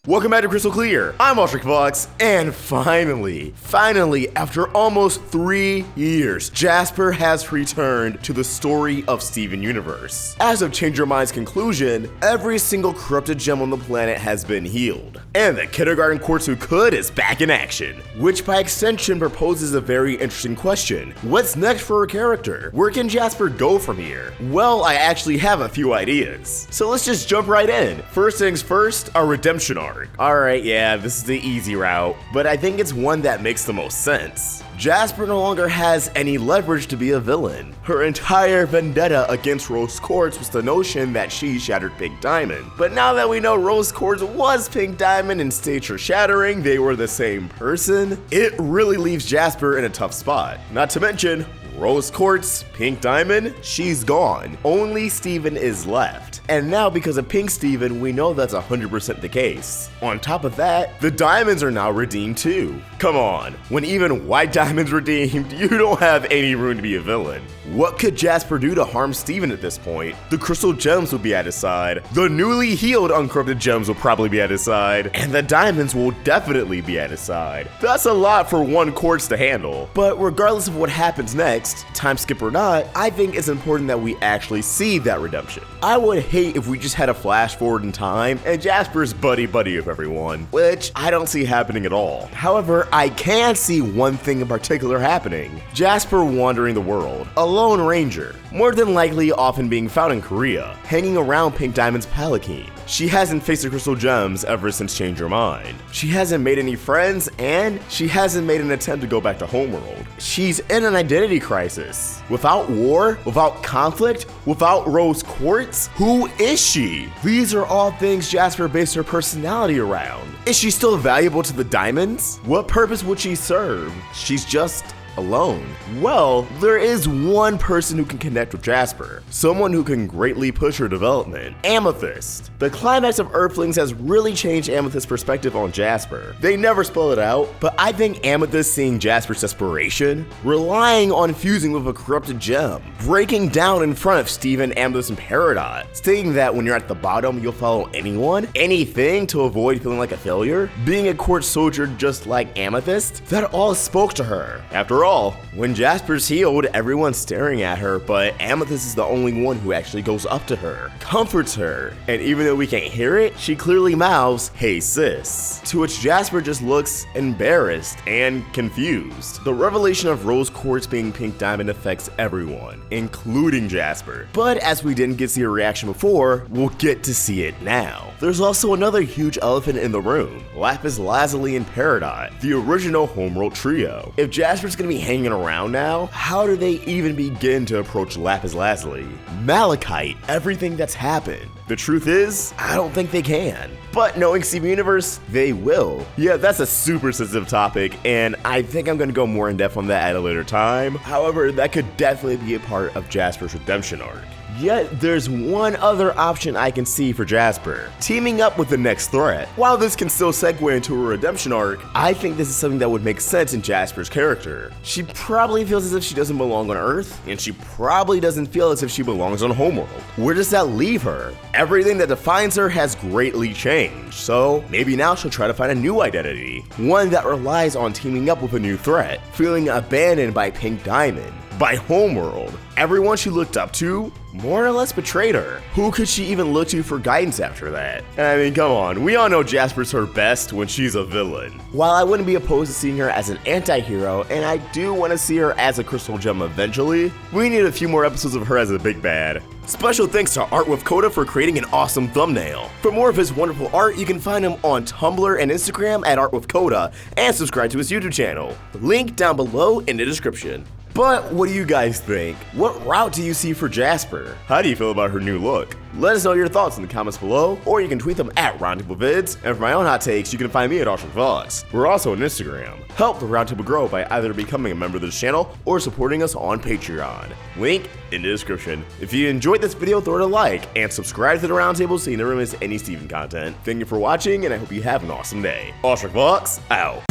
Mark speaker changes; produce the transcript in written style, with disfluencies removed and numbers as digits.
Speaker 1: Welcome back to Crystal Clear. I'm AwestruckVox, and finally, after almost 3 years, Jasper has returned to the story of Steven Universe. As of Change Your Mind's conclusion, every single corrupted gem on the planet has been healed, and the kindergarten courts who could is back in action, which by extension proposes a very interesting question. What's next for our character? Where can Jasper go from here? Well, I actually have a few ideas, so let's just jump right in. First things first, our redemption arc. Alright, yeah, this is the easy route, but I think it's one that makes the most sense. Jasper no longer has any leverage to be a villain. Her entire vendetta against Rose Quartz was the notion that she shattered Pink Diamond. But now that we know Rose Quartz was Pink Diamond and staged her shattering, they were the same person, it really leaves Jasper in a tough spot. Not to mention, Rose Quartz, Pink Diamond, she's gone. Only Steven is left. And now because of Pink Steven, we know that's 100% the case. On top of that, the diamonds are now redeemed too. Come on, when even white diamonds redeemed, you don't have any room to be a villain. What could Jasper do to harm Steven at this point? The crystal gems will be at his side, the newly healed uncorrupted gems will probably be at his side, and the diamonds will definitely be at his side. That's a lot for one Quartz to handle. But regardless of what happens next, time skip or not, I think it's important that we actually see that redemption. I would hate if we just had a flash forward in time and Jasper's buddy of everyone, which I don't see happening at all. However, I can see one thing in particular happening. Jasper wandering the world, a lone ranger, more than likely often being found in Korea, hanging around Pink Diamond's palanquin. She hasn't faced the crystal gems ever since Change Your Mind. She hasn't made any friends, and she hasn't made an attempt to go back to homeworld. She's in an identity crisis. Without war, without conflict, without Rose Quartz, who is she? These are all things Jasper based her personality around. Is she still valuable to the diamonds? What purpose would she serve? She's just alone. Well, there is one person who can connect with Jasper, someone who can greatly push her development: Amethyst. The climax of Earthlings has really changed Amethyst's perspective on Jasper. They never spell it out, but I think Amethyst seeing Jasper's desperation, relying on fusing with a corrupted gem, breaking down in front of Steven, Amethyst, and Peridot, stating that when you're at the bottom, you'll follow anyone, anything to avoid feeling like a failure, being a court soldier just like Amethyst, that all spoke to her. After all, when Jasper's healed, everyone's staring at her, but Amethyst is the only one who actually goes up to her, comforts her, and even though we can't hear it, she clearly mouths, "Hey sis," to which Jasper just looks embarrassed and confused. The revelation of Rose Quartz being Pink Diamond affects everyone, including Jasper. But as we didn't get to see her reaction before, we'll get to see it now. There's also another huge elephant in the room: Lapis Lazuli and Peridot, the original homeworld trio. If Jasper's gonna be hanging around now, how do they even begin to approach Lapis Lazuli, Malachite, everything that's happened? The truth is, I don't think they can. But knowing Steven Universe, they will. Yeah, that's a super sensitive topic, and I think I'm gonna go more in depth on that at a later time. However, that could definitely be a part of Jasper's redemption arc. Yet, there's one other option I can see for Jasper: teaming up with the next threat. While this can still segue into a redemption arc, I think this is something that would make sense in Jasper's character. She probably feels as if she doesn't belong on Earth, and she probably doesn't feel as if she belongs on Homeworld. Where does that leave her? Everything that defines her has greatly changed, so maybe now she'll try to find a new identity, one that relies on teaming up with a new threat, feeling abandoned by Pink Diamond, by Homeworld. Everyone she looked up to more or less betrayed her. Who could she even look to for guidance after that? I mean, come on, we all know Jasper's her best when she's a villain. While I wouldn't be opposed to seeing her as an anti-hero, and I do want to see her as a crystal gem eventually, we need a few more episodes of her as a big bad. Special thanks to ARTWITHKODA for creating an awesome thumbnail. For more of his wonderful art, you can find him on Tumblr and Instagram at ARTWITHKODA, and subscribe to his YouTube channel. Link down below in the description. But what do you guys think? What route do you see for Jasper? How do you feel about her new look? Let us know your thoughts in the comments below, or you can tweet them at RoundtableVids, and for my own hot takes, you can find me at AwestruckVox. We're also on Instagram. Help the Roundtable grow by either becoming a member of this channel or supporting us on Patreon. Link in the description. If you enjoyed this video, throw it a like, and subscribe to the Roundtable so you never miss any Steven content. Thank you for watching, and I hope you have an awesome day. AwestruckVox, out.